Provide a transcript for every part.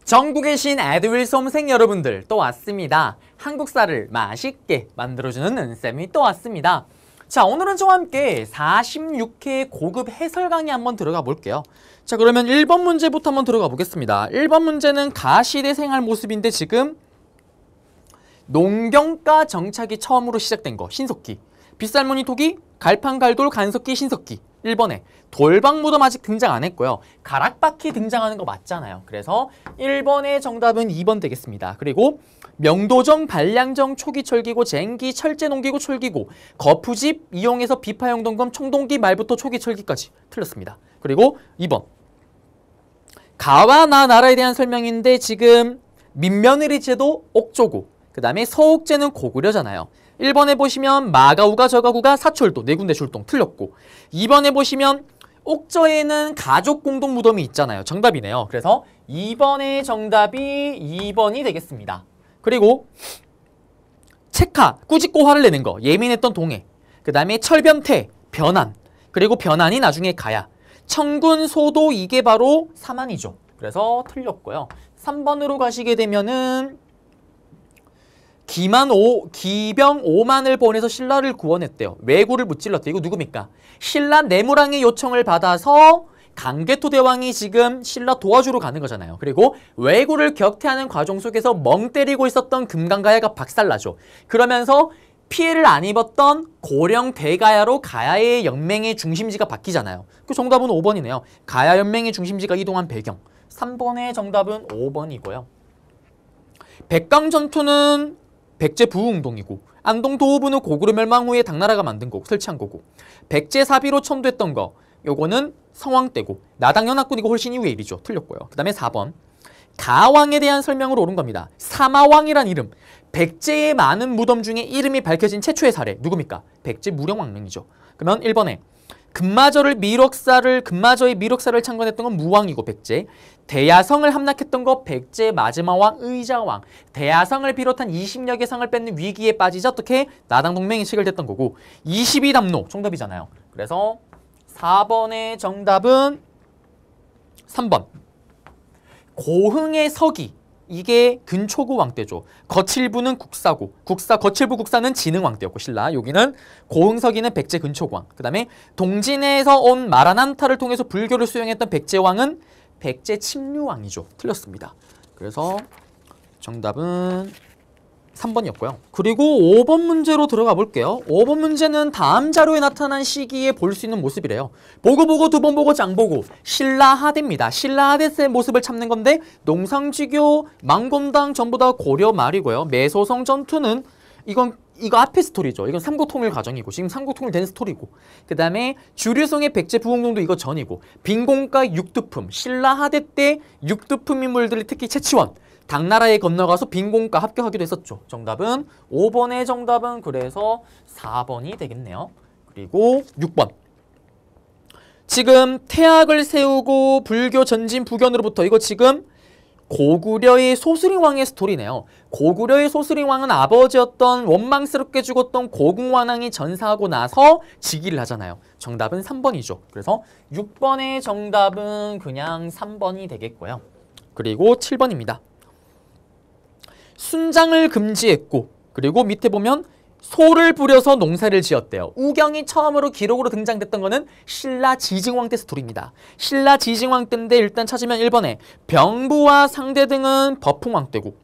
전국에 계신 에듀윌 수험생 여러분들 또 왔습니다. 한국사를 맛있게 만들어주는 은쌤이 또 왔습니다. 자, 오늘은 저와 함께 46회 고급 해설 강의 한번 들어가 볼게요. 자, 그러면 1번 문제부터 한번 들어가 보겠습니다. 1번 문제는 가시대 생활 모습인데 지금 농경과 정착이 처음으로 시작된 거, 신석기. 빗살무늬 토기, 갈판, 갈돌, 간석기, 신석기. 1번에 돌방무덤 아직 등장 안 했고요. 가락바퀴 등장하는 거 맞잖아요. 그래서 1번의 정답은 2번 되겠습니다. 그리고 명도정, 반량정, 초기철기고, 쟁기, 철제농기고, 철기고, 거푸집 이용해서 비파형동검, 청동기 말부터 초기철기까지 틀렸습니다. 그리고 2번 가와 나 나라에 대한 설명인데 지금 민며느리 제도 옥조고, 그 다음에 서옥제는 고구려잖아요. 1번에 보시면 마가우가 저가구가 사철도 네 군데 출동 틀렸고, 2번에 보시면 옥저에는 가족 공동 무덤이 있잖아요. 정답이네요. 그래서 2번의 정답이 2번이 되겠습니다. 그리고 체카, 꾸짖고 화를 내는 거, 예민했던 동해, 그 다음에 철변태, 변안, 그리고 변안이 나중에 가야, 청군, 소도, 이게 바로 사만이죠. 그래서 틀렸고요. 3번으로 가시게 되면은 기병 5만을 보내서 신라를 구원했대요. 왜구를 무찔렀대. 이거 누굽니까? 신라 내무랑의 요청을 받아서 강개토 대왕이 지금 신라 도와주러 가는 거잖아요. 그리고 왜구를 격퇴하는 과정 속에서 멍 때리고 있었던 금강가야가 박살나죠. 그러면서 피해를 안 입었던 고령 대가야로 가야의 연맹의 중심지가 바뀌잖아요. 그 정답은 5번이네요. 가야 연맹의 중심지가 이동한 배경. 3번의 정답은 5번이고요. 백강 전투는 백제 부흥운동이고, 안동 도호부는 고구려 멸망 후에 당나라가 만든 거고, 설치한 거고, 백제 사비로 천도했던 거, 요거는 성왕 때고, 나당 연합군이고 훨씬 이후의 일이죠. 틀렸고요. 그 다음에 4번 가왕에 대한 설명으로 옳은 겁니다. 사마왕이란 이름, 백제의 많은 무덤 중에 이름이 밝혀진 최초의 사례 누굽니까? 백제 무령왕릉이죠. 그러면 1번에 금마저의 미륵사를 창건했던 건 무왕이고 백제, 대야성을 함락했던 거 백제 마지막 왕 의자왕, 대야성을 비롯한 20여 개 성을 뺏는 위기에 빠지자 어떻게 나당 동맹이 체결됐던 거고, 22담로 정답이잖아요. 그래서 4번의 정답은 3번 고흥의 서기, 이게 근초구 왕 때죠. 거칠부는 국사고, 거칠부 국사는 진흥 왕 때였고, 신라. 여기는 고흥서기는 백제 근초구 왕. 그 다음에 동진에서 온 마라난타를 통해서 불교를 수용했던 백제 왕은 백제 침류 왕이죠. 틀렸습니다. 그래서 정답은 3번이었고요. 그리고 5번 문제로 들어가 볼게요. 5번 문제는 다음 자료에 나타난 시기에 볼 수 있는 모습이래요. 보고 두 번 보고 장 보고, 신라하대입니다. 신라하대의 모습을 찾는 건데, 농상지교, 망곤당 전부 다 고려 말이고요. 매소성 전투는 이거 앞에 스토리죠. 이건 삼국통일 과정이고, 지금 삼국통일 된 스토리고, 그 다음에 주류성의 백제 부흥동도 이거 전이고, 빈공가 육두품, 신라하대 때 육두품 인물들이 특히 채치원, 당나라에 건너가서 빈공과 합격하기도 했었죠. 정답은 5번의 정답은 그래서 4번이 되겠네요. 그리고 6번 지금 태학을 세우고 불교 전진 부견으로부터, 이거 지금 고구려의 소수리왕의 스토리네요. 고구려의 소수리왕은 아버지였던 원망스럽게 죽었던 고궁완왕이 전사하고 나서 즉위를 하잖아요. 정답은 3번이죠. 그래서 6번의 정답은 그냥 3번이 되겠고요. 그리고 7번입니다. 순장을 금지했고, 그리고 밑에 보면 소를 부려서 농사를 지었대요. 우경이 처음으로 기록으로 등장됐던 거는 신라 지증왕 때 스토리입니다. 신라 지증왕 때인데 일단 찾으면 1번에 병부와 상대 등은 버풍왕 때고,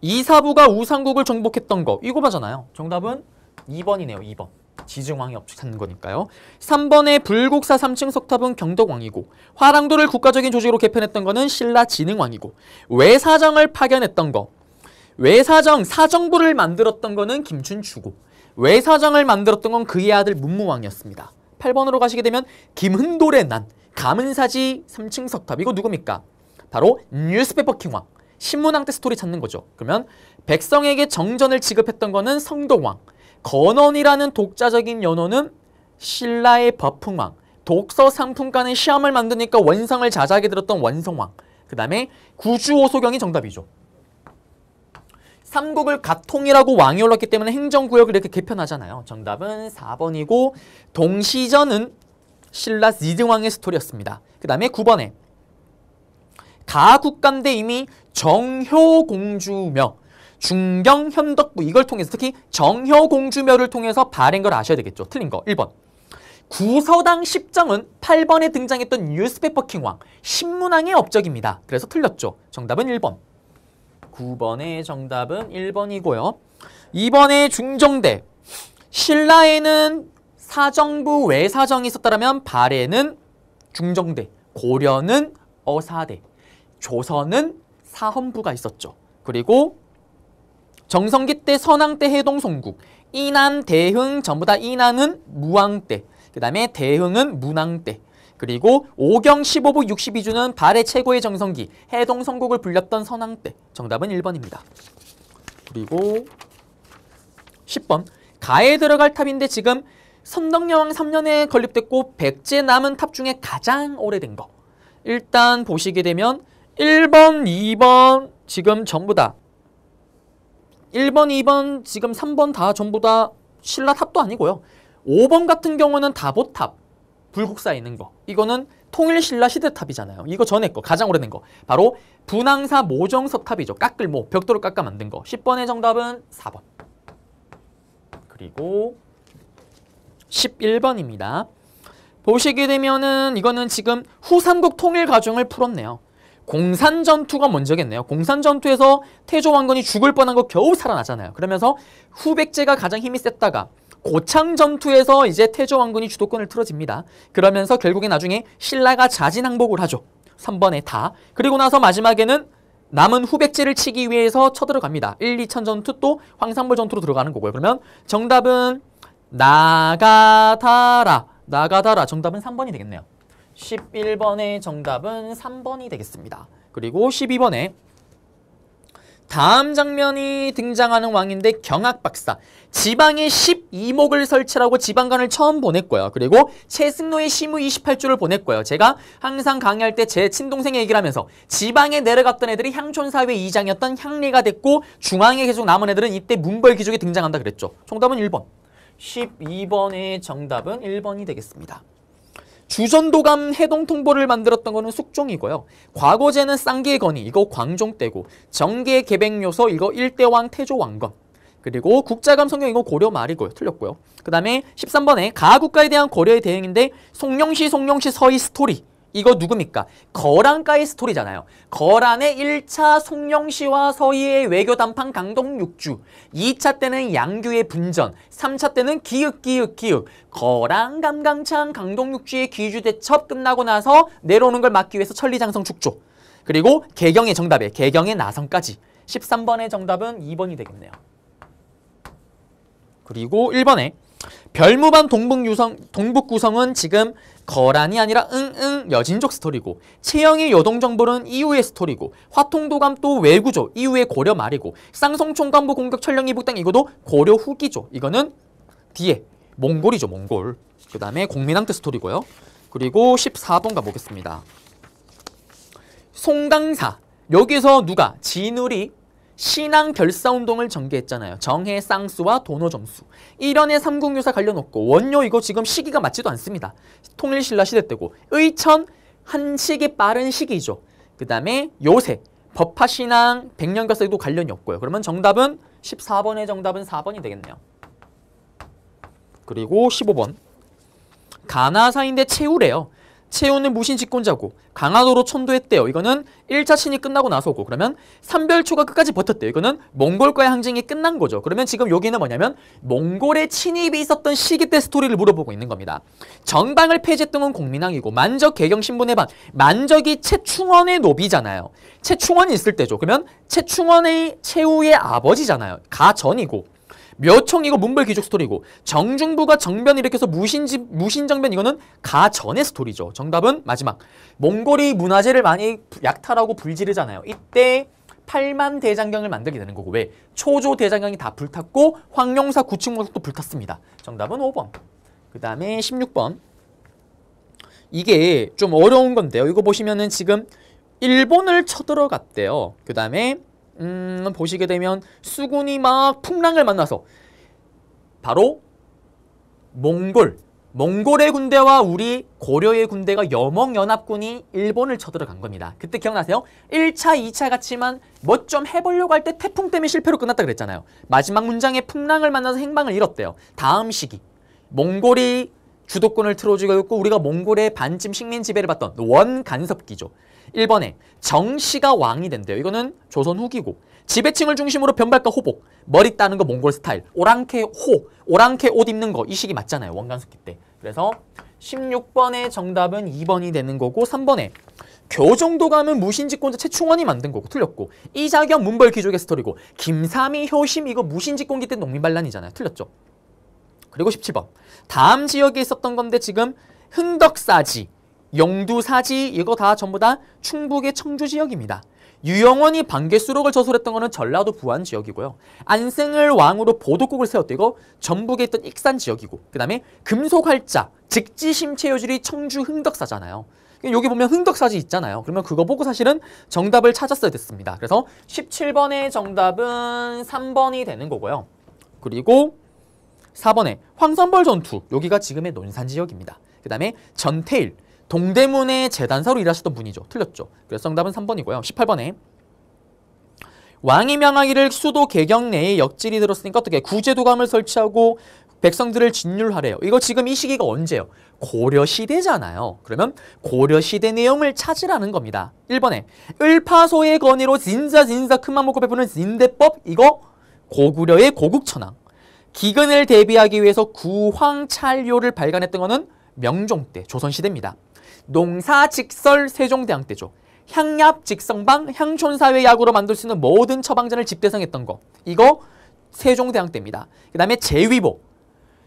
이사부가 우상국을 정복했던 거 이거 맞잖아요. 정답은 2번이네요. 2번. 지증왕이 없이 찾는 거니까요. 3번에 불국사 3층 석탑은 경덕왕이고, 화랑도를 국가적인 조직으로 개편했던 거는 신라 진흥왕이고, 외사정을 파견했던 거, 사정부를 만들었던 거는 김춘추고, 외사정을 만들었던 건 그의 아들 문무왕이었습니다. 8번으로 가시게 되면 김흔돌의 난, 감은사지 3층 석탑, 이거 누굽니까? 바로 뉴스페퍼 킹왕, 신문왕 때 스토리 찾는 거죠. 그러면 백성에게 정전을 지급했던 거는 성동왕, 건원이라는 독자적인 연호는 신라의 버풍왕, 독서 상품가는 시험을 만드니까 원성을 자작에 들었던 원성왕, 그 다음에 구주오소경이 정답이죠. 삼국을 가통이라고 왕이 올랐기 때문에 행정구역을 이렇게 개편하잖아요. 정답은 4번이고, 동시전은 신라 지증왕의 스토리였습니다. 그 다음에 9번에 가국간대 이미 정효공주묘, 중경현덕부 이걸 통해서 특히 정효공주묘를 통해서 발행을 걸 아셔야 되겠죠. 틀린 거 1번. 구서당 10정은 8번에 등장했던 뉴스페퍼 킹왕, 신문왕의 업적입니다. 그래서 틀렸죠. 정답은 1번. 9번의 정답은 1번이고요. 2번의 중종대. 신라에는 사정부 외사정이 있었다면 발해는 중종대, 고려는 어사대, 조선은 사헌부가 있었죠. 그리고 정성기 때, 선왕 때, 해동, 송국, 이난, 대흥 전부 다 이난은 무왕 때, 그 다음에 대흥은 문왕 때, 그리고 오경 15부 62주는 발해 최고의 정성기, 해동, 송국을 불렸던 선왕 때. 정답은 1번입니다. 그리고 10번. 가에 들어갈 탑인데 지금 선덕여왕 3년에 건립됐고 백제 남은 탑 중에 가장 오래된 거. 일단 보시게 되면 1번, 2번 지금 전부 다 1번, 2번, 지금 3번 다 전부 다 신라 탑도 아니고요. 5번 같은 경우는 다보탑, 불국사에 있는 거. 이거는 통일신라 시대탑이잖아요. 이거 전에 거, 가장 오래된 거. 바로 분황사 모정석 탑이죠. 깎을모, 벽돌을 깎아 만든 거. 10번의 정답은 4번. 그리고 11번입니다. 보시게 되면은 이거는 지금 후삼국 통일 과정을 풀었네요. 공산전투가 먼저겠네요. 공산전투에서 태조왕건이 죽을 뻔한 거 겨우 살아나잖아요. 그러면서 후백제가 가장 힘이 셌다가 고창전투에서 이제 태조왕건이 주도권을 틀어집니다. 그러면서 결국에 나중에 신라가 자진항복을 하죠. 3번에 다. 그리고 나서 마지막에는 남은 후백제를 치기 위해서 쳐들어갑니다. 1, 2천 전투 또 황산벌 전투로 들어가는 거고요. 그러면 정답은 나가다라. 나가다라. 정답은 3번이 되겠네요. 11번의 정답은 3번이 되겠습니다. 그리고 12번에 다음 장면이 등장하는 왕인데 경악박사. 지방에 12목을 설치라고 지방관을 처음 보냈고요. 그리고 최승로의 시무 28주를 보냈고요. 제가 항상 강의할 때 제 친동생 얘기를 하면서 지방에 내려갔던 애들이 향촌사회 이장이었던 향리가 됐고 중앙에 계속 남은 애들은 이때 문벌귀족이 등장한다 그랬죠. 정답은 1번. 12번의 정답은 1번이 되겠습니다. 주전도감 해동통보를 만들었던 거는 숙종이고요. 과거제는 쌍계건이 이거 광종 때고 정계 개백요소 이거 일대왕 태조왕건 그리고 국자감 성경 이거 고려 말이고요. 틀렸고요. 그 다음에 13번에 가국가에 대한 고려의 대응인데 송룡시 서희 스토리 이거 누굽니까? 거란가의 스토리잖아요. 거란의 1차 송룡시와 서희의 외교 담판 강동 6주 2차 때는 양규의 분전 3차 때는 기읒 거란 감강창 강동 6주의 귀주대첩 끝나고 나서 내려오는 걸 막기 위해서 천리장성 축조 그리고 개경의 정답에 개경의 나성까지 13번의 정답은 2번이 되겠네요. 그리고 1번에 별무반 동북구성은 지금 거란이 아니라 여진족 스토리고 채영의 여동정벌은 이후의 스토리고 화통도감 또 외구죠. 이후의 고려 말이고 쌍송총관부 공격 천령이북당 이거도 고려 후기죠. 이거는 뒤에 몽골이죠. 몽골. 그 다음에 공민왕때 스토리고요. 그리고 14번 가보겠습니다. 송강사. 여기서 누가? 진울이 신앙 결사운동을 전개했잖아요. 정해 쌍수와 도노점수. 일연의 삼국유사 관련없고 원료 이거 지금 시기가 맞지도 않습니다. 통일신라 시대 때고 의천 한식이 빠른 시기죠. 그 다음에 요새 법화신앙 백년결사에도 관련이 없고요. 그러면 정답은 14번의 정답은 4번이 되겠네요. 그리고 15번 가나사인데 최우래요. 최우는 무신 집권자고 강화도로 천도했대요. 이거는 1차 친이 끝나고 나서고 그러면 삼별초가 끝까지 버텼대요. 이거는 몽골과의 항쟁이 끝난 거죠. 그러면 지금 여기는 뭐냐면 몽골의 침입이 있었던 시기 때 스토리를 물어보고 있는 겁니다. 정방을 폐지했던 건 공민왕이고 만적 개경 신분의 반 만적이 최충원의 노비잖아요. 최충원이 있을 때죠. 그러면 최충원의 최우의 아버지잖아요. 가전이고 묘청이고 문벌귀족 스토리고 정중부가 정변 일으켜서 무신정변 이거는 가전의 스토리죠. 정답은 마지막 몽골이 문화재를 많이 약탈하고 불지르잖아요. 이때 8만 대장경을 만들게 되는 거고 왜? 초조 대장경이 다 불탔고 황룡사 구층목도 불탔습니다. 정답은 5번. 그 다음에 16번 이게 좀 어려운 건데요. 이거 보시면은 지금 일본을 쳐들어갔대요. 그 다음에 보시게 되면 수군이 막 풍랑을 만나서 바로 몽골 몽골의 군대와 우리 고려의 군대가 여몽연합군이 일본을 쳐들어간 겁니다. 그때 기억나세요? 1차, 2차 같지만 뭐 좀 해보려고 할 때 태풍 때문에 실패로 끝났다 그랬잖아요. 마지막 문장에 풍랑을 만나서 행방을 잃었대요. 다음 시기 몽골이 주도권을 틀어주고 있고 우리가 몽골의 반쯤 식민 지배를 받던 원간섭기죠. 1번에 정씨가 왕이 된대요. 이거는 조선 후기고 지배층을 중심으로 변발과 호복, 머리 따는 거 몽골 스타일, 오랑캐 오랑캐 옷 입는 거 이 시기 맞잖아요. 원간섭기 때. 그래서 16번의 정답은 2번이 되는 거고 3번에 교정도감은 무신집권자 최충원이 만든 거고 틀렸고 이자겸 문벌 귀족의 스토리고 김삼이 효심 이거 무신집권기 때 농민반란이잖아요. 틀렸죠. 그리고 17번 다음 지역에 있었던 건데 지금 흥덕사지, 영두사지 이거 다 전부 다 충북의 청주 지역입니다. 유영원이 반개수록을 저술했던 거는 전라도 부안 지역이고요. 안승을 왕으로 보도국을 세웠대 이거 전북에 있던 익산 지역이고 그 다음에 금속활자, 직지심체요질이 청주 흥덕사잖아요. 여기 보면 흥덕사지 있잖아요. 그러면 그거 보고 사실은 정답을 찾았어야 됐습니다. 그래서 17번의 정답은 3번이 되는 거고요. 그리고 4번에 황선벌 전투 여기가 지금의 논산 지역입니다. 그 다음에 전태일 동대문의 재단사로 일하셨던 분이죠. 틀렸죠. 그래서 정답은 3번이고요. 18번에 왕이 명하기를 수도 개경 내에 역질이 들었으니까 어떻게 구제도감을 설치하고 백성들을 진율하래요. 이거 지금 이 시기가 언제예요? 고려시대잖아요. 그러면 고려시대 내용을 찾으라는 겁니다. 1번에 을파소의 건의로 진자 큰맘 먹고 베푸는 진대법 이거 고구려의 고국천왕. 기근을 대비하기 위해서 구황찰료를 발간했던 거는 명종 때 조선시대입니다. 농사직설 세종대왕 때죠. 향납, 직성방, 향촌사회 약으로 만들 수 있는 모든 처방전을 집대성했던 거 이거 세종대왕 때입니다. 그 다음에 제위보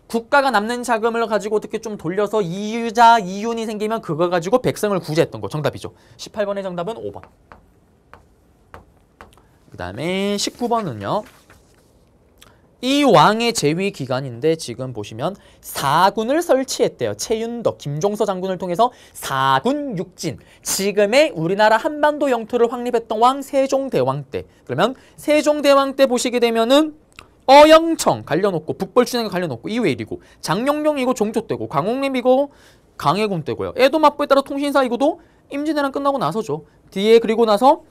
국가가 남는 자금을 가지고 어떻게 좀 돌려서 이유자, 이윤이 생기면 그거 가지고 백성을 구제했던 거 정답이죠. 18번의 정답은 5번. 그 다음에 19번은요. 이 왕의 재위 기간인데 지금 보시면 사군을 설치했대요. 최윤덕, 김종서 장군을 통해서 사군 육진, 지금의 우리나라 한반도 영토를 확립했던 왕 세종대왕 때. 그러면 세종대왕 때 보시게 되면은 어영청 갈려놓고 북벌춘행에 갈려놓고 이외일이고 장영경이고 종조때고 광옥림이고 강해군 때고요. 에도맞부에 따라 통신사 이고도 임진왜란 끝나고 나서죠. 뒤에 그리고 나서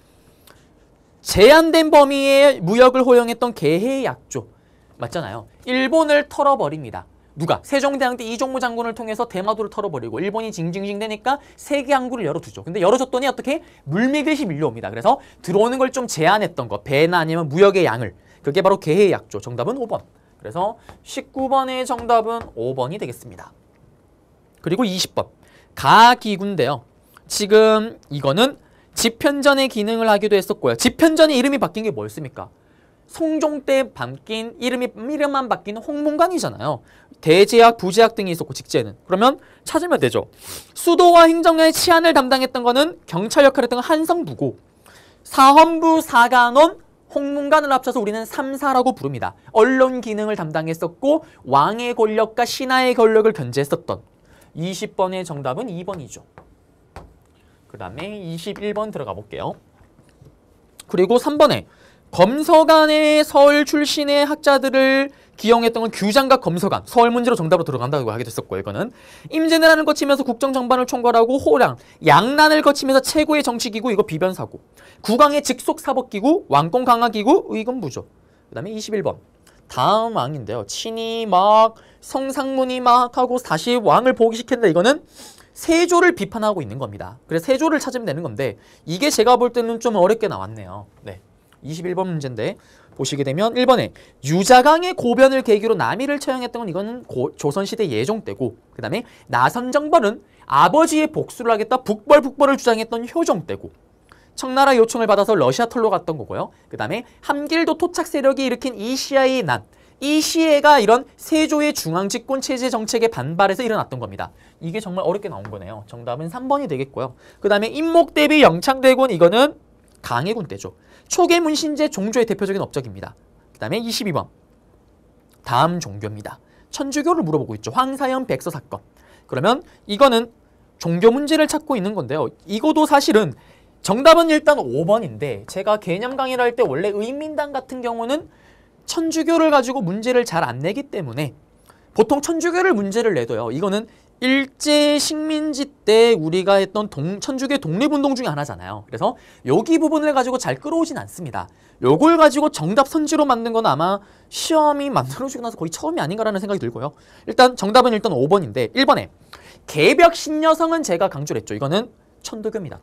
제한된 범위의 무역을 허용했던 개해약조 맞잖아요. 일본을 털어버립니다. 누가? 세종대왕 때 이종무 장군을 통해서 대마도를 털어버리고 일본이 징징징 되니까 세계 항구를 열어두죠. 근데 열어줬더니 어떻게? 물밀듯이 밀려옵니다. 그래서 들어오는 걸 좀 제한했던 거 배나 아니면 무역의 양을 그게 바로 개해약조. 정답은 5번. 그래서 19번의 정답은 5번이 되겠습니다. 그리고 20번 가기군데요. 지금 이거는 집현전의 기능을 하기도 했었고요. 집현전의 이름이 바뀐 게 뭐였습니까? 성종 때 바뀐 이름만 바뀐 홍문관이잖아요. 대제약, 부제약 등이 있었고 직제는. 그러면 찾으면 되죠. 수도와 행정의 치안을 담당했던 거는 경찰 역할을 했던 건 한성부고 사헌부, 사간원, 홍문관을 합쳐서 우리는 3사라고 부릅니다. 언론 기능을 담당했었고 왕의 권력과 신하의 권력을 견제했었던 20번의 정답은 2번이죠. 그 다음에 21번 들어가 볼게요. 그리고 3번에 검서관의 서울 출신의 학자들을 기용했던 건 규장각 검서관. 서울 문제로 정답으로 들어간다고 하게 됐었고 이거는 임진왜란을 거치면서 국정정반을 총괄하고 호랑, 양난을 거치면서 최고의 정치기구 이거 비변사고 국왕의 직속사법기구, 왕권강화기구, 의금부죠. 그 다음에 21번 다음 왕인데요. 친히 막 성상문이 막 하고 다시 왕을 복위시켰는데 이거는 세조를 비판하고 있는 겁니다. 그래서 세조를 찾으면 되는 건데 이게 제가 볼 때는 좀 어렵게 나왔네요. 네. 21번 문제인데 보시게 되면 1번에 유자강의 고변을 계기로 남이를 처형했던 건 이거는 조선시대 예종 때고 그 다음에 나선정벌은 아버지의 복수를 하겠다 북벌을 주장했던 효종 때고 청나라 요청을 받아서 러시아 털로 갔던 거고요. 그 다음에 함길도 토착 세력이 일으킨 이시아의 난 이 시해가 이런 세조의 중앙집권 체제 정책에 반발해서 일어났던 겁니다. 이게 정말 어렵게 나온 거네요. 정답은 3번이 되겠고요. 그 다음에 임목대비 영창대군 이거는 강해군 때죠. 초계 문신제 종조의 대표적인 업적입니다. 그 다음에 22번 다음 종교입니다. 천주교를 물어보고 있죠. 황사현 백서 사건. 그러면 이거는 종교 문제를 찾고 있는 건데요. 이거도 사실은 정답은 일단 5번인데 제가 개념 강의를 할 때 원래 의민당 같은 경우는 천주교를 가지고 문제를 잘 안 내기 때문에 보통 천주교를 문제를 내도요. 이거는 일제 식민지 때 우리가 했던 천주교 독립운동 중에 하나잖아요. 그래서 여기 부분을 가지고 잘 끌어오진 않습니다. 요걸 가지고 정답 선지로 만든 건 아마 시험이 만들어지고 나서 거의 처음이 아닌가라는 생각이 들고요. 일단 정답은 일단 5번인데 1번에 개벽 신여성은 제가 강조를 했죠. 이거는 천도교입니다.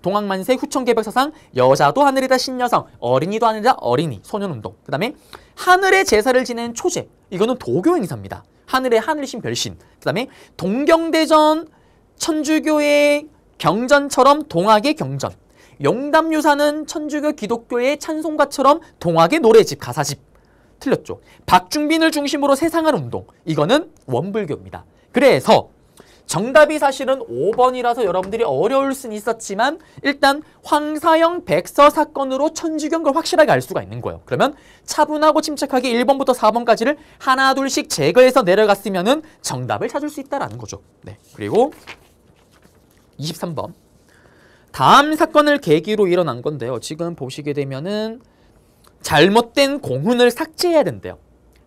동학만세 후천개벽사상 여자도 하늘이다 신여성 어린이도 하늘이다 어린이 소년운동. 그 다음에 하늘의 제사를 지낸 초제 이거는 도교 행사입니다. 하늘의 하늘신 별신. 그 다음에 동경대전 천주교의 경전처럼 동학의 경전. 용담유사는 천주교 기독교의 찬송가처럼 동학의 노래집 가사집. 틀렸죠. 박중빈을 중심으로 세상을 운동. 이거는 원불교입니다. 그래서 정답이 사실은 5번이라서 여러분들이 어려울 수는 있었지만 일단 황사영 백서 사건으로 천주교인 걸 확실하게 알 수가 있는 거예요. 그러면 차분하고 침착하게 1번부터 4번까지를 하나 둘씩 제거해서 내려갔으면은 정답을 찾을 수 있다라는 거죠. 네. 그리고 23번. 다음 사건을 계기로 일어난 건데요. 지금 보시게 되면은 잘못된 공훈을 삭제해야 된대요.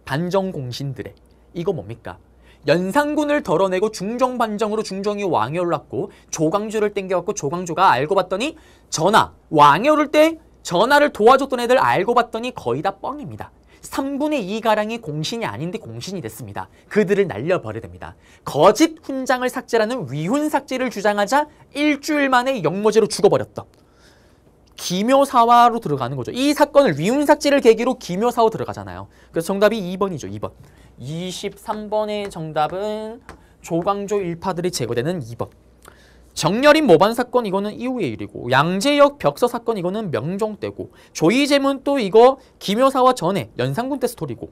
반정공신들의. 이거 뭡니까? 연산군을 덜어내고 중정반정으로 중정이 왕에 올랐고 조광조를 땡겨갖고 조광조가 알고 봤더니 왕에 오를 때 전하를 도와줬던 애들 알고 봤더니 거의 다 뻥입니다. 3분의 2가량이 공신이 아닌데 공신이 됐습니다. 그들을 날려버려야 됩니다. 거짓 훈장을 삭제라는 위훈 삭제를 주장하자 일주일 만에 역모제로 죽어버렸다. 기묘사화로 들어가는 거죠. 이 사건을 위훈 삭제를 계기로 기묘사화 들어가잖아요. 그래서 정답이 2번이죠. 2번. 23번의 정답은 조광조 일파들이 제거되는 2번. 정렬인 모반 사건 이거는 이후의 일이고 양재역 벽서 사건 이거는 명종 때고 조이제문 또 이거 기묘사화 전에 연산군 때 스토리고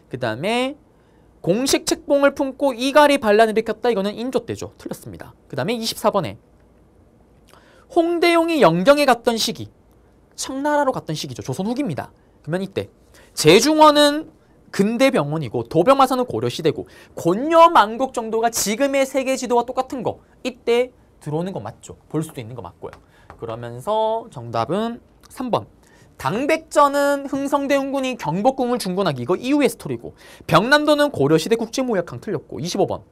그 다음에 공식 책봉을 품고 이갈이 반란을 일으켰다 이거는 인조 때죠. 틀렸습니다. 그 다음에 24번에 홍대용이 영경에 갔던 시기 청나라로 갔던 시기죠. 조선 후기입니다. 그러면 이때 제중원은 근대병원이고 도병마사는 고려시대고 곤여만국 정도가 지금의 세계 지도와 똑같은 거 이때 들어오는 거 맞죠? 볼 수도 있는 거 맞고요. 그러면서 정답은 3번. 당백전은 흥성대원군이 경복궁을 중건하기 이거 이후의 스토리고 병남도는 고려시대 국제무역항 틀렸고 25번.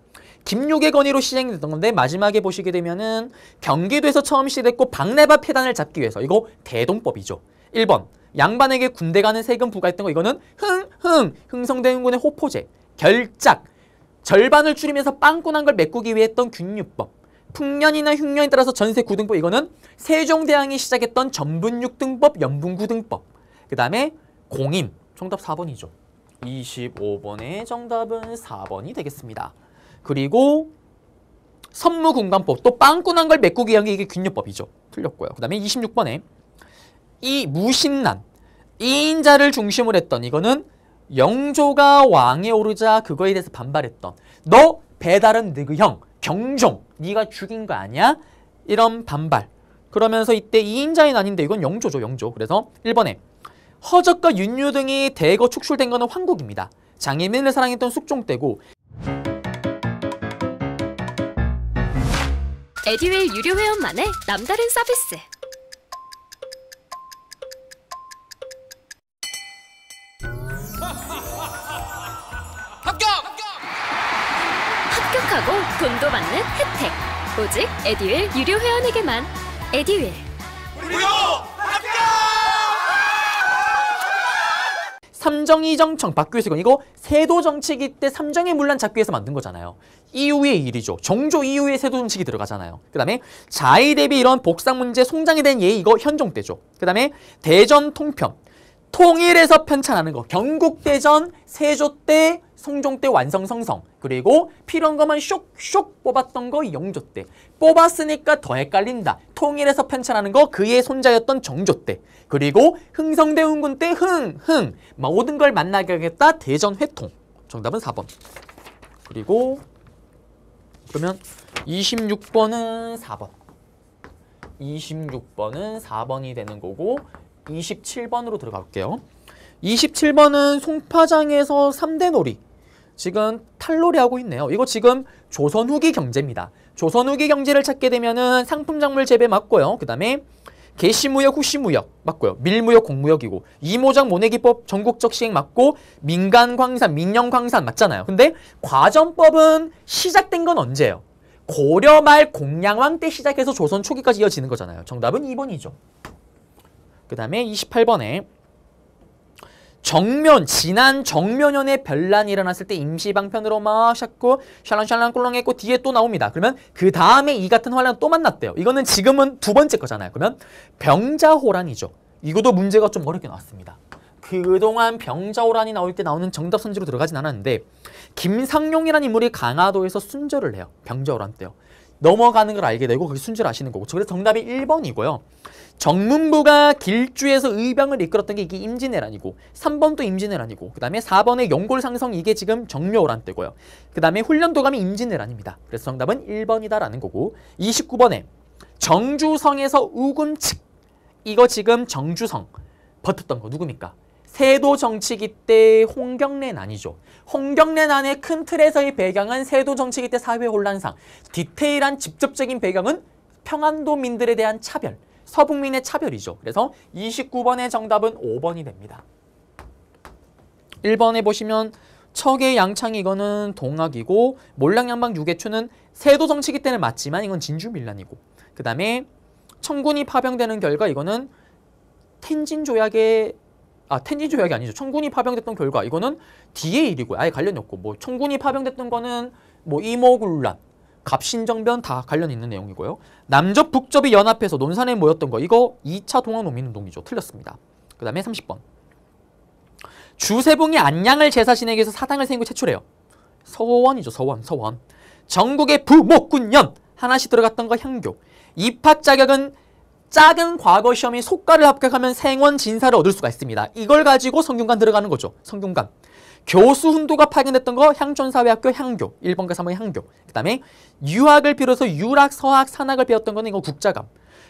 김육의 건의로 시행이 됐던 건데 마지막에 보시게 되면은 경기도에서 처음 시작됐고 박내바 폐단을 잡기 위해서 이거 대동법이죠. 1번. 양반에게 군대 가는 세금 부과했던 거 이거는 흥성대원군의 호포제 결작 절반을 줄이면서 빵꾸난 걸 메꾸기 위해 했던 균유법 풍년이나 흉년에 따라서 전세 9등법 이거는 세종대왕이 시작했던 전분육등법 연분구등법 그 다음에 공임 정답 4번이죠. 25번의 정답은 4번이 되겠습니다. 그리고 선무군관법 또 빵꾸난 걸 메꾸기 위한 게 이게 균유법이죠. 틀렸고요. 그 다음에 26번에 이 무신난 이인자를 중심으로 했던 이거는 영조가 왕에 오르자 그거에 대해서 반발했던 너 배달은 너그 형 경종 네가 죽인 거 아니야? 이런 반발. 그러면서 이때 이인자인 아닌데 이건 영조죠. 영조. 그래서 1번에 허적과 윤유 등이 대거 축출된 거는 황국입니다. 장애민을 사랑했던 숙종 때고 에듀윌 유료 회원만의 남다른 서비스. 합격하고 돈도 받는 혜택. 오직 에듀윌 유료 회원에게만. 에듀윌. 무료 합격! 삼정이정청 박규수건 이거 세도정책이 때 삼정의 문란 잡기 위해서 만든 거잖아요. 이후의 일이죠. 정조 이후에 세도정책이 들어가잖아요. 그 다음에 자의 대비 이런 복상 문제 송장에 대한 예의 이거 현종 때죠. 그 다음에 대전 통편 통일해서 편찬하는 거 경국대전 세조 때 성종 때 완성성성 그리고 필요한 것만 쇽쇽 뽑았던 거 영조 때 뽑았으니까 더 헷갈린다. 통일해서 편찬하는 거 그의 손자였던 정조 때 그리고 흥성대원군 때 모든 걸 만나게 하겠다 대전회통 정답은 4번. 그리고 그러면 26번은 4번 26번은 4번이 되는 거고 27번으로 들어갈게요. 27번은 송파장에서 3대 놀이 지금 탈놀이 하고 있네요. 이거 지금 조선 후기 경제입니다. 조선 후기 경제를 찾게 되면은 상품작물 재배 맞고요. 그 다음에 개시무역, 후시무역 맞고요. 밀무역, 공무역이고 이모작 모내기법 전국적 시행 맞고 민간광산, 민영광산 맞잖아요. 근데 과전법은 시작된 건 언제예요? 고려 말 공양왕 때 시작해서 조선 초기까지 이어지는 거잖아요. 정답은 2번이죠. 그 다음에 28번에 정면, 지난 정면연에 변란이 일어났을 때 임시방편으로 막 샷고 샬랑샬랑 꿀렁했고 뒤에 또 나옵니다. 그러면 그 다음에 이 같은 환란 또 만났대요. 이거는 지금은 두 번째 거잖아요. 그러면 병자호란이죠. 이것도 문제가 좀 어렵게 나왔습니다. 그동안 병자호란이 나올 때 나오는 정답 선지로 들어가진 않았는데 김상용이라는 인물이 강화도에서 순절을 해요. 병자호란 때요. 넘어가는 걸 알게 되고 그게 순절 아시는 거고. 그래서 정답이 1번이고요. 정문부가 길주에서 의병을 이끌었던 게 이게 임진왜란이고 3번도 임진왜란이고 그 다음에 4번의 용골상성 이게 지금 정묘호란 때고요. 그 다음에 훈련도감이 임진왜란입니다. 그래서 정답은 1번이다라는 거고 29번에 정주성에서 우금측 이거 지금 정주성 버텼던 거 누굽니까? 세도 정치기 때 홍경래난이죠. 홍경래난의 큰 틀에서의 배경은 세도 정치기 때 사회 혼란상 디테일한 직접적인 배경은 평안도민들에 대한 차별 서북민의 차별이죠. 그래서 29번의 정답은 5번이 됩니다. 1번에 보시면 척의 양창이 이거는 동학이고 몰랑양방 유계추는 세도 정치기 때는 맞지만 이건 진주밀란이고 그 다음에 청군이 파병되는 결과 이거는 텐진 조약이 아니죠. 청군이 파병됐던 결과 이거는 뒤의 일이고 아예 관련이 없고 뭐 청군이 파병됐던 거는 뭐 이모군란 갑신정변 다 관련 있는 내용이고요. 남접 북접이 연합해서 논산에 모였던 거 이거 2차 동학농민운동이죠. 틀렸습니다. 그 다음에 30번 주세붕이 안양을 제사신에게 위해서 사당을 세운 거 최초래요. 서원이죠. 서원. 전국의 부목군연 하나씩 들어갔던 거 향교. 입학 자격은 작은 과거 시험이 속과를 합격하면 생원 진사를 얻을 수가 있습니다. 이걸 가지고 성균관 들어가는 거죠. 성균관. 교수 훈도가 파견됐던 거 향촌사회학교 향교 1번과 3번의 향교. 그 다음에 유학을 비로소 유락, 서학, 산학을 배웠던 거는 이거 국자감.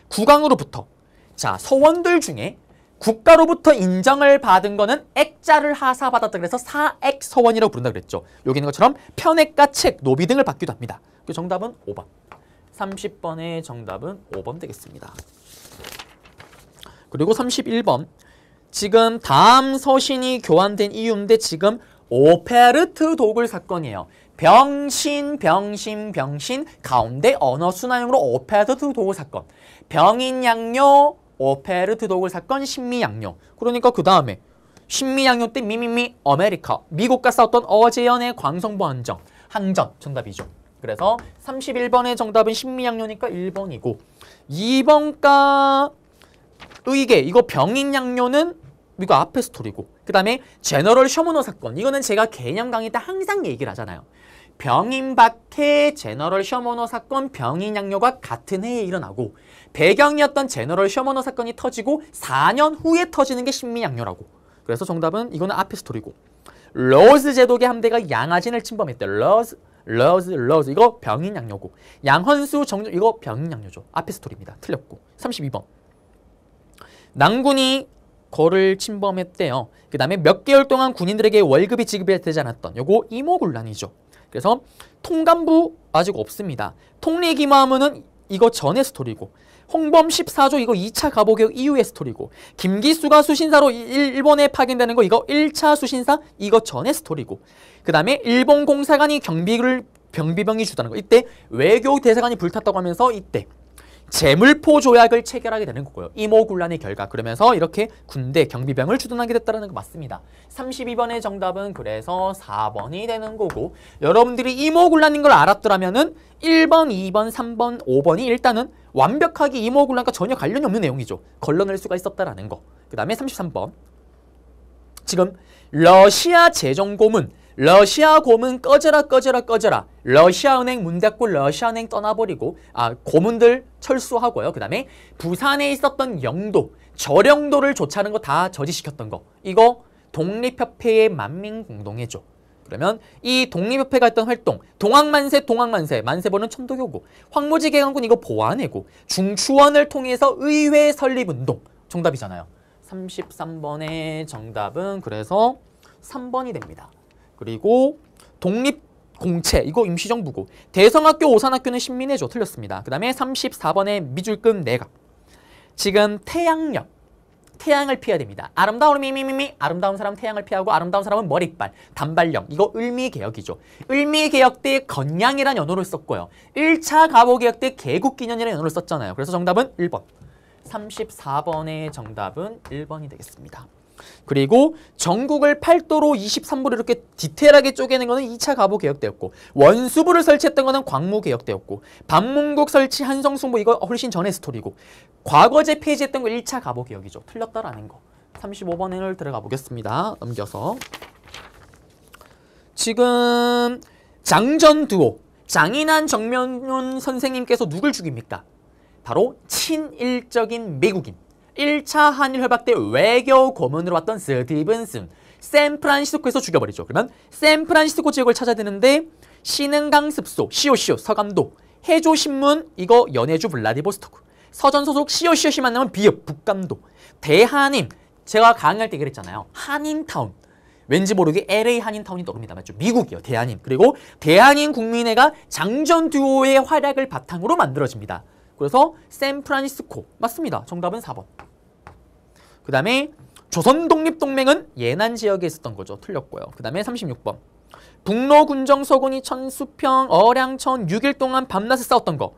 국왕으로부터 자 서원들 중에 국가로부터 인정을 받은 거는 액자를 하사받았다 그래서 사액서원이라고 부른다 그랬죠. 여기 있는 것처럼 편액과 책, 노비 등을 받기도 합니다. 그 정답은 5번. 30번의 정답은 5번 되겠습니다. 그리고 31번 지금 다음 서신이 교환된 이유인데 지금 오페르트 도굴 사건이에요. 병신 가운데 언어 순환형으로 오페르트 도굴 사건. 병인양요 오페르트 도굴 사건 신미양요. 그러니까 그 다음에 신미양요 때 미미미 아메리카 미국과 싸웠던 어제연의 광성보 항전 정답이죠. 그래서 31번의 정답은 신미양요니까 1번이고 2번가 의계 이거 병인양요는 이거 앞에 스토리고 그 다음에 제너럴 셔머너 사건 이거는 제가 개념 강의 때 항상 얘기를 하잖아요. 병인박해 제너럴 셔머너 사건 병인양요가 같은 해에 일어나고 배경이었던 제너럴 셔머너 사건이 터지고 4년 후에 터지는 게 신미양요라고. 그래서 정답은 이거는 앞에 스토리고 로즈 제독의 함대가 양아진을 침범했대. 러즈 이거 병인양요고 양헌수 정조 이거 병인양요죠. 앞에 스토리입니다. 틀렸고 32번 낭군이 거를 침범했대요. 그 다음에 몇 개월 동안 군인들에게 월급이 지급되지 않았던 요거 이모군란이죠. 그래서 통감부 아직 없습니다. 통리기마무는 이거 전의 스토리고 홍범 14조 이거 2차 가보개혁 이후의 스토리고 김기수가 수신사로 일본에 파견되는 거 이거 1차 수신사 이거 전의 스토리고 그 다음에 일본 공사관이 경비병이 주다는 거 이때 외교 대사관이 불탔다고 하면서 이때 제물포 조약을 체결하게 되는 거고요. 이모군란의 결과. 그러면서 이렇게 군대 경비병을 주둔하게 됐다는 거 맞습니다. 32번의 정답은 그래서 4번이 되는 거고 여러분들이 이모군란인 걸 알았더라면은 1번, 2번, 3번, 5번이 일단은 완벽하게 이모군란과 전혀 관련이 없는 내용이죠. 걸러낼 수가 있었다라는 거. 그 다음에 33번 지금 러시아 재정고문 러시아 고문 꺼져라. 러시아은행 문 닫고 러시아은행 떠나버리고 고문들 철수하고요. 그 다음에 부산에 있었던 영도, 저령도를 조차는 거 다 저지시켰던 거. 이거 독립협회의 만민공동회죠. 그러면 이 독립협회가 했던 활동 동학만세 만세보는 천도교고 황무지 개강군 이거 보완해고 중추원을 통해서 의회 설립운동 정답이잖아요. 33번의 정답은 그래서 3번이 됩니다. 그리고 독립공채 이거 임시정부고 대성학교 오산학교는 신민회죠. 틀렸습니다. 그 다음에 34번에 미줄금 내각 지금 태양력. 태양을 피해야 됩니다. 아름다운 미미미미 아름다운 사람 태양을 피하고 아름다운 사람은 머리빨, 단발령. 이거 을미개혁이죠. 을미개혁 때 건양이라는 연호를 썼고요. 1차 갑오개혁 때 개국기년이라는 연호를 썼잖아요. 그래서 정답은 1번. 34번의 정답은 1번이 되겠습니다. 그리고 전국을 8도로 23부로 이렇게 디테일하게 쪼개는 거는 2차 갑오개혁 때였고 원수부를 설치했던 거는 광무개혁 때였고 반문국 설치 한성숭부 이거 훨씬 전의 스토리고 과거제 폐지했던 거 1차 갑오개혁이죠. 틀렸다라는 거. 35번을 들어가 보겠습니다. 넘겨서 지금 장전두오 장인한 정면윤 선생님께서 누굴 죽입니까? 바로 친일적인 미국인 1차 한일 협약 때 외교 고문으로 왔던 스티븐슨 샌프란시스코에서 죽여버리죠. 그러면 샌프란시스코 지역을 찾아야 되는데 신흥강 습소 시오시오 서감도 해조신문 이거 연해주 블라디보스토크 서전 소속 시오시오시 만나면 비읍 북감도 대한인 제가 강의할 때 그랬잖아요. 한인타운 왠지 모르게 LA 한인타운이 떠오릅니다. 맞죠? 미국이요. 대한인 그리고 대한인 국민회가 장전두오의 활약을 바탕으로 만들어집니다. 그래서 샌프란시스코 맞습니다. 정답은 4번. 그 다음에 조선독립동맹은 예난 지역에 있었던 거죠. 틀렸고요. 그 다음에 36번. 북로군정 서군이 천수평 어량천 6일 동안 밤낮을 싸웠던 거.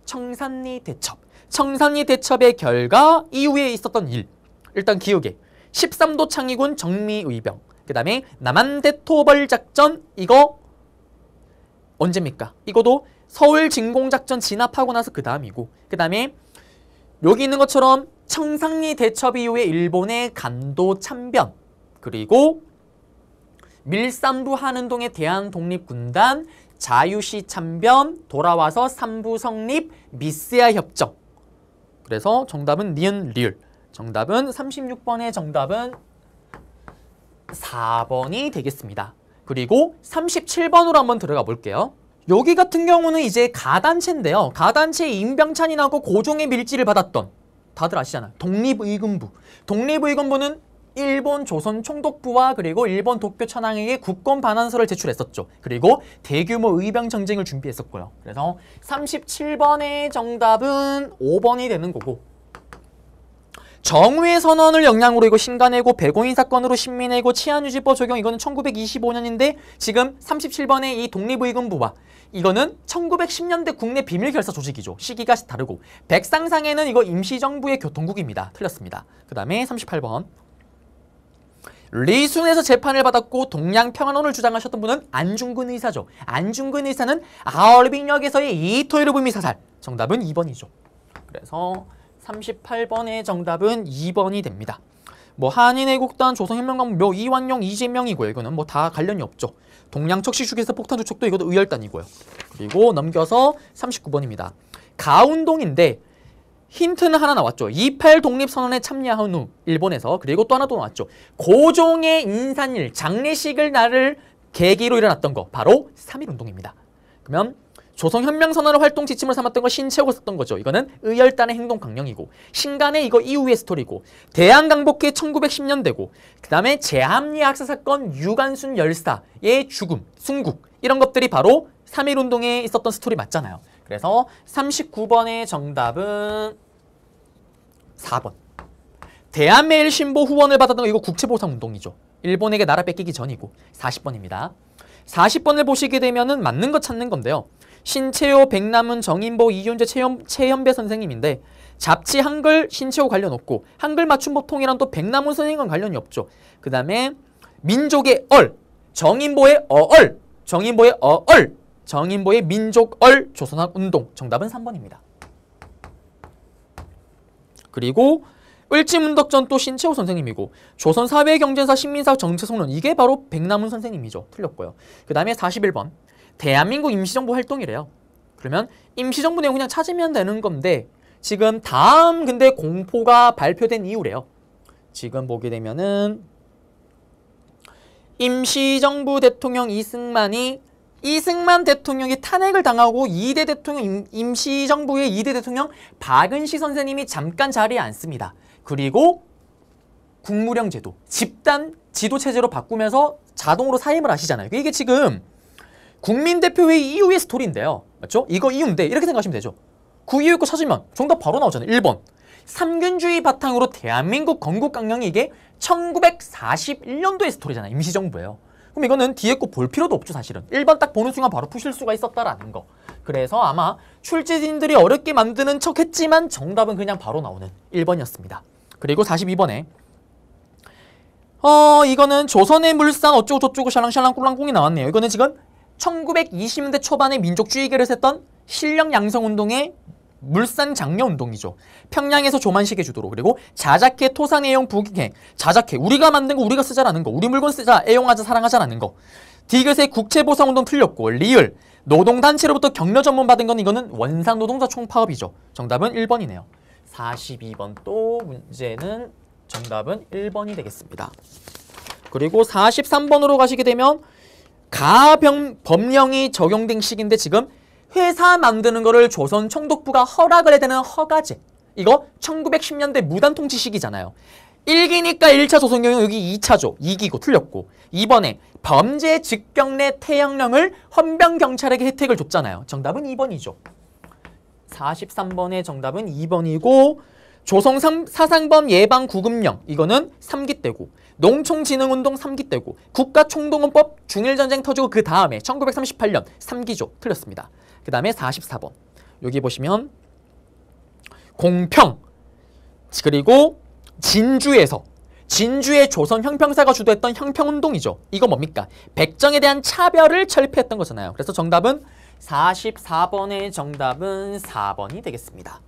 청산리 대첩. 청산리 대첩의 결과 이후에 있었던 일. 일단 기억에 13도 창의군 정미의병. 그 다음에 남한대토벌작전 이거 언제입니까? 이거도 서울 진공작전 진압하고 나서 그 다음이고 그 다음에 여기 있는 것처럼 청산리 대첩 이후에 일본의 간도 참변 그리고 밀산부 한운동의 대한독립군단 자유시 참변 돌아와서 삼부 성립 미스야 협정 그래서 정답은 니은 리을 정답은 36번의 정답은 4번이 되겠습니다. 그리고 37번으로 한번 들어가 볼게요. 여기 같은 경우는 이제 가단체인데요. 가단체 임병찬이 나고 고종의 밀지를 받았던 다들 아시잖아요. 독립의군부. 독립의군부는 일본 조선 총독부와 그리고 일본 도쿄 천황에게 국권 반환서를 제출했었죠. 그리고 대규모 의병 전쟁을 준비했었고요. 그래서 37번의 정답은 5번이 되는 거고 정우의 선언을 영향으로 이거 신간해고 백오인 사건으로 신민해고 치안유지법 적용 이거는 1925년인데 지금 37번의 이 독립의군부와 이거는 1910년대 국내 비밀결사 조직이죠. 시기가 다르고 백상상에는 이거 임시정부의 교통국입니다. 틀렸습니다. 그 다음에 38번 리순에서 재판을 받았고 동양평안론을 주장하셨던 분은 안중근 의사죠. 안중근 의사는 아얼빈역에서의 이토요로 부미 사살 정답은 2번이죠. 그래서 38번의 정답은 2번이 됩니다. 뭐 한인애국단, 조선혁명가문, 묘, 이완용, 이재명이고요. 이거는 뭐 다 관련이 없죠. 동양척시축에서 폭탄 투척도 이것도 의열단이고요. 그리고 넘겨서 39번입니다. 가운동인데 힌트는 하나 나왔죠. 28 독립선언에 참여한 후 일본에서 그리고 또 하나 또 나왔죠. 고종의 인산일 장례식을 날을 계기로 일어났던 거 바로 3.1운동입니다. 그러면 조선혁명선언을 활동 지침을 삼았던 거 신채호가 썼던 거죠. 이거는 의열단의 행동 강령이고 신간의 이거 이후의 스토리고 대한강복회 1910년대고 그 다음에 제함리 학사사건 유관순 열사의 죽음, 순국 이런 것들이 바로 3.1운동에 있었던 스토리 맞잖아요. 그래서 39번의 정답은 4번. 대한매일신보 후원을 받았던 거 이거 국채보상운동이죠. 일본에게 나라 뺏기기 전이고 40번입니다. 40번을 보시게 되면은 맞는 거 찾는 건데요. 신채호, 백남은, 정인보, 이윤재, 최현배 선생님인데 잡지 한글 신채호 관련 없고 한글 맞춤법 통이랑 또 백남은 선생님과 관련이 없죠. 그 다음에 민족의 얼, 정인보의 어얼, 정인보의 어얼, 정인보의 민족얼 조선학 운동 정답은 3번입니다. 그리고 을지문덕전 또 신채호 선생님이고 조선사회경제사 신민사 정체성론 이게 바로 백남은 선생님이죠. 틀렸고요. 그 다음에 41번 대한민국 임시정부 활동이래요. 그러면 임시정부 내용 그냥 찾으면 되는 건데 지금 다음 근데 공포가 발표된 이후래요. 지금 보게 되면은 임시정부 대통령 이승만 대통령이 탄핵을 당하고 2대 대통령 임시정부의 2대 대통령 박은시 선생님이 잠깐 자리에 앉습니다. 그리고 국무령 제도, 집단 지도체제로 바꾸면서 자동으로 사임을 하시잖아요. 이게 지금 국민대표회의 이후의 스토리인데요. 맞죠? 이거 이후인데 이렇게 생각하시면 되죠. 그 이후에 거 찾으면 정답 바로 나오잖아요. 1번. 삼균주의 바탕으로 대한민국 건국강령이 이게 1941년도의 스토리잖아요. 임시정부예요. 그럼 이거는 뒤에 거 볼 필요도 없죠, 사실은. 1번 딱 보는 순간 바로 푸실 수가 있었다라는 거. 그래서 아마 출제진들이 어렵게 만드는 척 했지만 정답은 그냥 바로 나오는 1번이었습니다. 그리고 42번에 이거는 조선의 물산 어쩌고 저쩌고 샬랑샬랑 꿀랑꿍이 나왔네요. 이거는 지금 1920년대 초반에 민족주의계를 했던 실력 양성운동의 물산 장려운동이죠. 평양에서 조만식의 주도로. 그리고 자작회 토산 애용 부기행. 자작회 우리가 만든 거 우리가 쓰자라는 거. 우리 물건 쓰자 애용하자 사랑하자라는 거. 디귿의 국채보상운동 틀렸고 리을 노동단체로부터 격려 전문 받은 건 이거는 원산노동자 총파업이죠. 정답은 1번이네요. 42번 또 문제는 정답은 1번이 되겠습니다. 그리고 43번으로 가시게 되면 가법령이 적용된 시기인데 지금 회사 만드는 거를 조선 총독부가 허락을 해야 되는 허가제. 이거 1910년대 무단통치 시기잖아요. 1기니까 1차 조선경영, 여기 2차죠. 2기고 틀렸고. 2번에 범죄 직경 내 태형령을 헌병경찰에게 혜택을 줬잖아요. 정답은 2번이죠. 43번의 정답은 2번이고 조성 사상범 예방 구금령 이거는 3기 때고 농촌진흥운동 3기 때고 국가총동원법 중일전쟁 터지고 그 다음에 1938년 3기죠. 틀렸습니다. 그 다음에 44번 여기 보시면 공평 그리고 진주의 조선 형평사가 주도했던 형평운동이죠. 이거 뭡니까? 백정에 대한 차별을 철폐했던 거잖아요. 그래서 정답은 44번의 정답은 4번이 되겠습니다.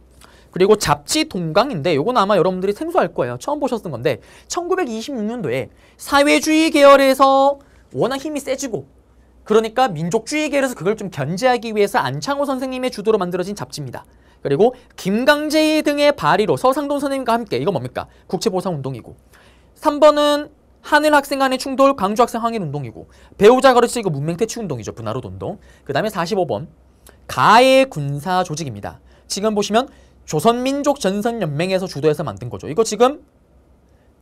그리고 잡지 동강인데 요건 아마 여러분들이 생소할 거예요. 처음 보셨던 건데 1926년도에 사회주의 계열에서 워낙 힘이 세지고 그러니까 민족주의 계열에서 그걸 좀 견제하기 위해서 안창호 선생님의 주도로 만들어진 잡지입니다. 그리고 김강재 등의 발의로 서상돈 선생님과 함께 이거 뭡니까? 국채보상운동이고 3번은 하늘 학생 간의 충돌 광주 학생 항일운동이고 배우자 가르치고 문맹퇴치운동이죠. 분하로운동. 그 다음에 45번 가해 군사 조직입니다. 지금 보시면 조선민족전선연맹에서 주도해서 만든 거죠. 이거 지금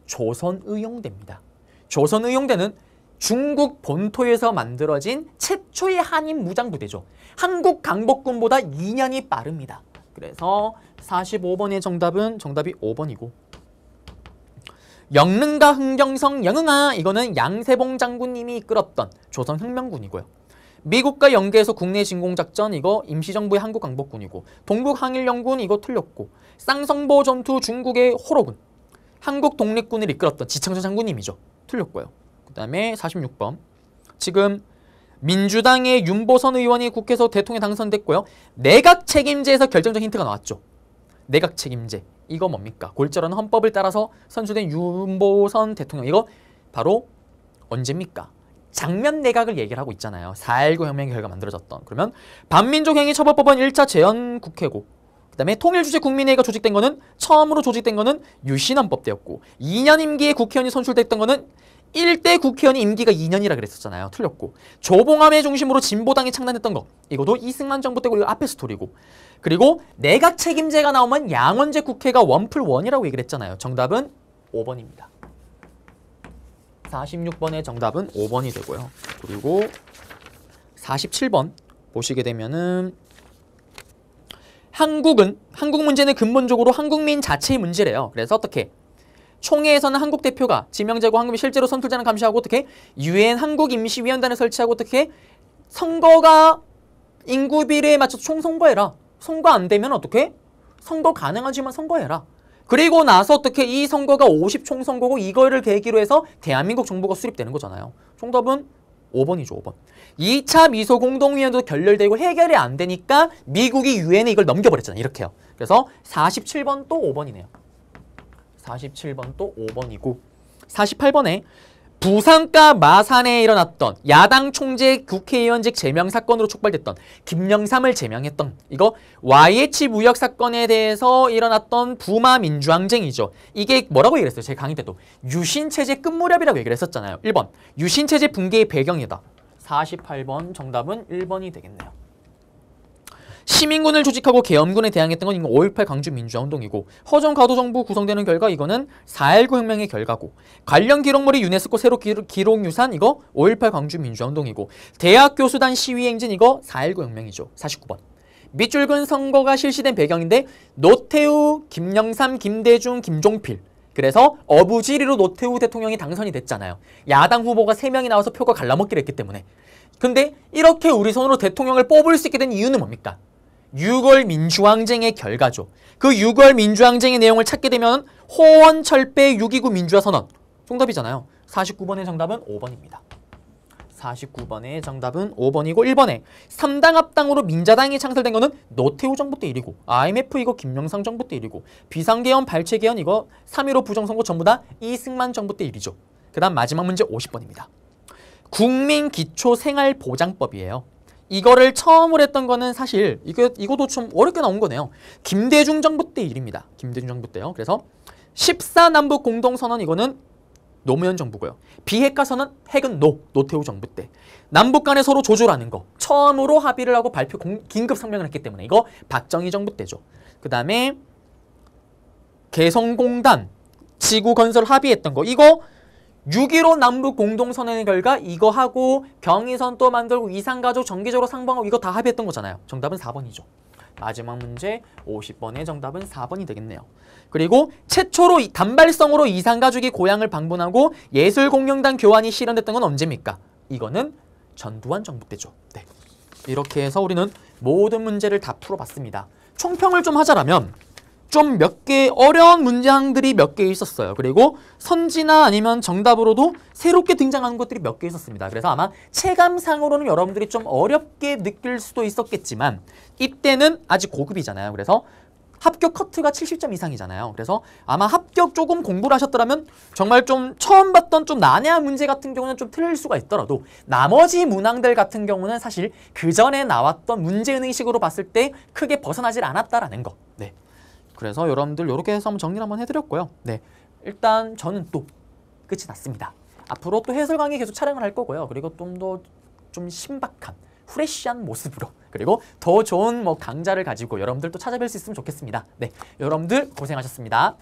조선의용대입니다. 조선의용대는 중국 본토에서 만들어진 최초의 한인 무장부대죠. 한국 강복군보다 2년이 빠릅니다. 그래서 45번의 정답이 5번이고 영릉과 흥경성 영흥아 이거는 양세봉 장군님이 이끌었던 조선혁명군이고요. 미국과 연계해서 국내 진공작전 이거 임시정부의 한국강복군이고 동북항일연군 이거 틀렸고 쌍성보 전투 중국의 호로군 한국 독립군을 이끌었던 지창전 장군님이죠. 틀렸고요. 그 다음에 46번 지금 민주당의 윤보선 의원이 국회에서 대통령 당선됐고요. 내각 책임제에서 결정적 힌트가 나왔죠. 내각 책임제 이거 뭡니까? 골절하는 헌법을 따라서 선출된 윤보선 대통령 이거 바로 언제입니까? 장면 내각을 얘기를 하고 있잖아요. 4.19 혁명의 결과 만들어졌던. 그러면 반민족행위 처벌법은 1차 재헌국회고 그 다음에 통일주체 국민회의가 조직된 거는 처음으로 조직된 거는 유신헌법 때였고 2년 임기의 국회의원이 선출됐던 거는 1대 국회의원이 임기가 2년이라 그랬었잖아요. 틀렸고 조봉암의 중심으로 진보당이 창단했던 거 이것도 이승만 정부 때고 이거 앞에 스토리고 그리고 내각 책임제가 나오면 양원제 국회가 1+1이라고 얘기를 했잖아요. 정답은 5번입니다. 46번의 정답은 5번이 되고요. 그리고 47번 보시게 되면은 한국 문제는 근본적으로 한국민 자체의 문제래요. 그래서 어떻게 총회에서는 한국 대표가 지명제고 한국이 실제로 선출자는 감시하고 어떻게 유엔 한국임시위원단을 설치하고 어떻게 선거가 인구 비례에 맞춰서 총선거해라. 선거 안 되면 어떻게 선거 가능하지만 선거해라. 그리고 나서 어떻게 이 선거가 50총선거고 이거를 계기로 해서 대한민국 정부가 수립되는 거잖아요. 정답은 5번이죠. 5번. 2차 미소공동위원회도 결렬되고 해결이 안 되니까 미국이 유엔에 이걸 넘겨버렸잖아요. 이렇게요. 그래서 47번 또 5번이네요. 47번 또 5번이고 48번에 부산과 마산에 일어났던 야당 총재 국회의원직 제명 사건으로 촉발됐던 김영삼을 제명했던 이거 YH 무역 사건에 대해서 일어났던 부마 민주항쟁이죠. 이게 뭐라고 얘기를 했어요? 제 강의 때도 유신체제 끝무렵이라고 얘기를 했었잖아요. 1번 유신체제 붕괴의 배경이다. 48번 정답은 1번이 되겠네요. 시민군을 조직하고 계엄군에 대항했던 건 이거 5.18 광주 민주화운동이고 허정 가도정부 구성되는 결과 이거는 4.19 혁명의 결과고 관련 기록물이 유네스코 세로 기록유산 이거 5.18 광주 민주화운동이고 대학 교수단 시위행진 이거 4.19 혁명이죠. 49번 밑줄근 선거가 실시된 배경인데 노태우, 김영삼, 김대중, 김종필. 그래서 어부지리로 노태우 대통령이 당선이 됐잖아요. 야당 후보가 3명이 나와서 표가 갈라먹기를 했기 때문에. 근데 이렇게 우리 손으로 대통령을 뽑을 수 있게 된 이유는 뭡니까? 6월 민주항쟁의 결과죠. 그 6월 민주항쟁의 내용을 찾게 되면 호원 철배 6.29 민주화 선언. 정답이잖아요. 49번의 정답은 5번입니다. 49번의 정답은 5번이고 1번에 3당 합당으로 민자당이 창설된 거는 노태우 정부 때 일이고 IMF 이거 김영삼 정부 때 일이고 비상개헌 발췌개헌 이거 3.15 부정선거 전부 다 이승만 정부 때 일이죠. 그 다음 마지막 문제 50번입니다. 국민기초생활보장법이에요. 이거를 처음으로 했던 거는 사실 이것도 좀 어렵게 나온 거네요. 김대중 정부 때 일입니다. 김대중 정부 때요. 그래서 14남북 공동선언 이거는 노무현 정부고요. 비핵화 선언 핵은 노태우 정부 때. 남북 간에 서로 조조라는 거 처음으로 합의를 하고 긴급 성명을 했기 때문에 이거 박정희 정부 때죠. 그 다음에 개성공단 지구 건설 합의했던 거 이거 6.15 남북 공동선언의 결과 이거 하고 경의선 또 만들고 이산가족 정기적으로 상봉하고 이거 다 합의했던 거잖아요. 정답은 4번이죠. 마지막 문제 50번의 정답은 4번이 되겠네요. 그리고 최초로 단발성으로 이산가족이 고향을 방문하고 예술공연단 교환이 실현됐던 건 언제입니까? 이거는 전두환 정부 때죠. 네. 이렇게 해서 우리는 모든 문제를 다 풀어봤습니다. 총평을 좀 하자라면 좀 몇 개 어려운 문장들이 몇 개 있었어요. 그리고 선지나 아니면 정답으로도 새롭게 등장하는 것들이 몇 개 있었습니다. 그래서 아마 체감상으로는 여러분들이 좀 어렵게 느낄 수도 있었겠지만 이때는 아직 고급이잖아요. 그래서 합격 커트가 70점 이상이잖아요. 그래서 아마 합격 조금 공부를 하셨더라면 정말 좀 처음 봤던 좀 난해한 문제 같은 경우는 좀 틀릴 수가 있더라도 나머지 문항들 같은 경우는 사실 그 전에 나왔던 문제의식으로 봤을 때 크게 벗어나질 않았다라는 거. 네. 그래서 여러분들 이렇게 해서 한번 정리를 한번 해드렸고요. 네, 일단 저는 또 끝이 났습니다. 앞으로 또 해설 강의 계속 촬영을 할 거고요. 그리고 좀 더 좀 신박한 프레시한 모습으로 그리고 더 좋은 강좌를 가지고 여러분들 또 찾아뵐 수 있으면 좋겠습니다. 네, 여러분들 고생하셨습니다.